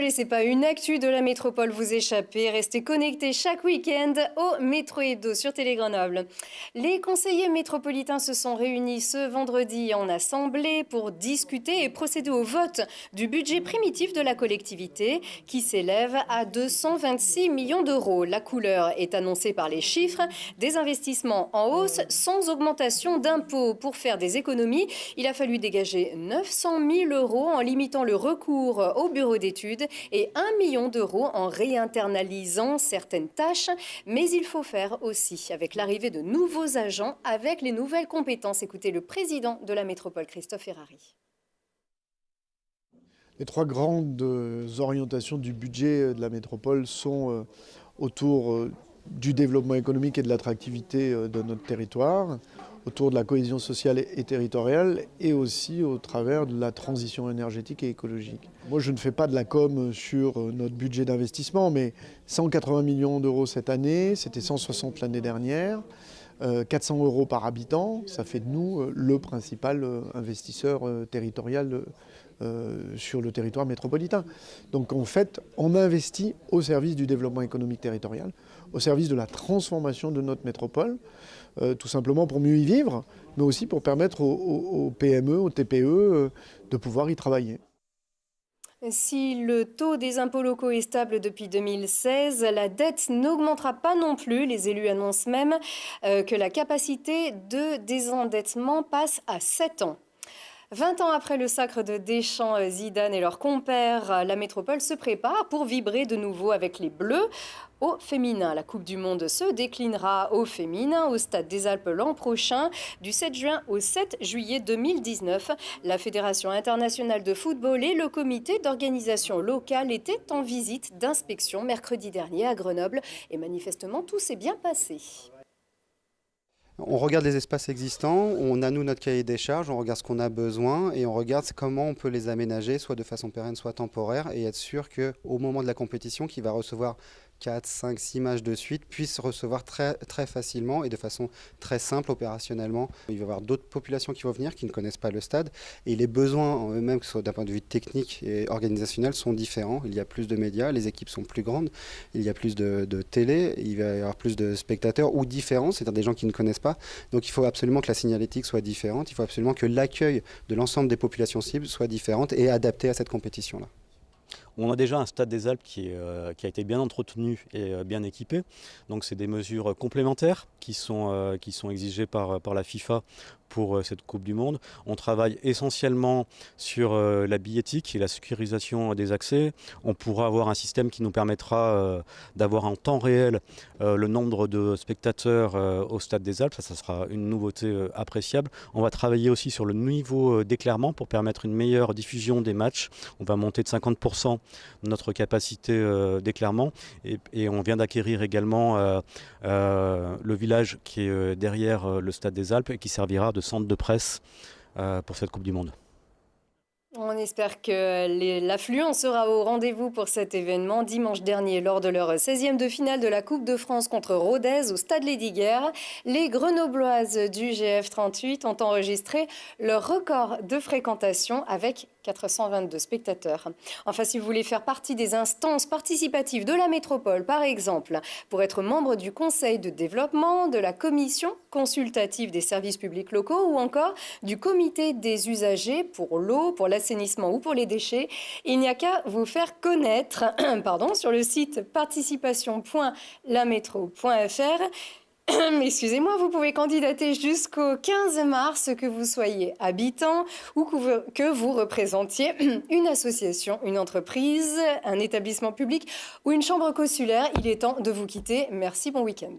laissez pas une actu de la métropole vous échapper. Restez connectés chaque week-end au Métro Hebdo sur Télé Grenoble. Les conseillers métropolitains se sont réunis ce vendredi en assemblée pour discuter et procéder au vote du budget primitif de la collectivité qui s'élève à 226 millions d'euros. La couleur est annoncée par les chiffres. Des investissements en hausse sans augmentation d'impôts. Pour faire des économies, il a fallu dégager 900 000 euros en limitant le recours au bureau d'études et 1 million d'euros en réinternalisant certaines tâches. Mais il faut faire aussi avec l'arrivée de nouveaux agents avec les nouvelles compétences. Écoutez le président de la métropole, Christophe Ferrari. Les trois grandes orientations du budget de la métropole sont autour du développement économique et de l'attractivité de notre territoire, autour de la cohésion sociale et territoriale et aussi au travers de la transition énergétique et écologique. Moi, je ne fais pas de la com sur notre budget d'investissement, mais 180 millions d'euros cette année, c'était 160 l'année dernière. 400 euros par habitant, ça fait de nous le principal investisseur territorial sur le territoire métropolitain. Donc en fait, on investit au service du développement économique territorial, au service de la transformation de notre métropole, tout simplement pour mieux y vivre, mais aussi pour permettre aux PME, aux TPE de pouvoir y travailler. Si le taux des impôts locaux est stable depuis 2016, la dette n'augmentera pas non plus. Les élus annoncent même que la capacité de désendettement passe à 7 ans. 20 ans après le sacre de Deschamps, Zidane et leurs compères, la métropole se prépare pour vibrer de nouveau avec les Bleus. Au féminin, la Coupe du Monde se déclinera au féminin au Stade des Alpes l'an prochain, du 7 juin au 7 juillet 2019. La Fédération internationale de football et le comité d'organisation locale étaient en visite d'inspection mercredi dernier à Grenoble et manifestement tout s'est bien passé. On regarde les espaces existants, on a nous notre cahier des charges, on regarde ce qu'on a besoin et on regarde comment on peut les aménager, soit de façon pérenne, soit temporaire, et être sûr qu'au moment de la compétition, qui va recevoir 4, 5, 6 matchs de suite, puisse recevoir très facilement et de façon très simple opérationnellement. Il va y avoir d'autres populations qui vont venir, qui ne connaissent pas le stade, et les besoins en eux-mêmes, que ce soit d'un point de vue technique et organisationnel, sont différents. Il y a plus de médias, les équipes sont plus grandes, il y a plus de télé, il va y avoir plus de spectateurs ou différents, c'est-à-dire des gens qui ne connaissent pas. Donc il faut absolument que la signalétique soit différente, il faut absolument que l'accueil de l'ensemble des populations cibles soit différente et adapté à cette compétition-là. On a déjà un stade des Alpes qui a été bien entretenu et bien équipé. Donc c'est des mesures complémentaires qui sont exigées par la FIFA pour cette Coupe du Monde. On travaille essentiellement sur la billettique et la sécurisation des accès. On pourra avoir un système qui nous permettra d'avoir en temps réel le nombre de spectateurs au Stade des Alpes. Ça sera une nouveauté appréciable. On va travailler aussi sur le niveau d'éclairement pour permettre une meilleure diffusion des matchs. On va monter de 50% notre capacité d'éclairement et on vient d'acquérir également le village qui est derrière le Stade des Alpes et qui servira de centre de presse pour cette Coupe du Monde. On espère que l'affluence sera au rendez-vous pour cet événement. Dimanche dernier, lors de leur 16e de finale de la Coupe de France contre Rodez au Stade Lesdiguières, les Grenobloises du GF 38 ont enregistré leur record de fréquentation avec 422 spectateurs. Enfin, si vous voulez faire partie des instances participatives de la métropole, par exemple, pour être membre du conseil de développement, de la commission consultative des services publics locaux ou encore du comité des usagers pour l'eau, pour l'assainissement ou pour les déchets, il n'y a qu'à vous faire connaître sur le site participation.lametro.fr. Excusez-moi, vous pouvez candidater jusqu'au 15 mars, que vous soyez habitant ou que vous représentiez une association, une entreprise, un établissement public ou une chambre consulaire. Il est temps de vous quitter. Merci, bon week-end.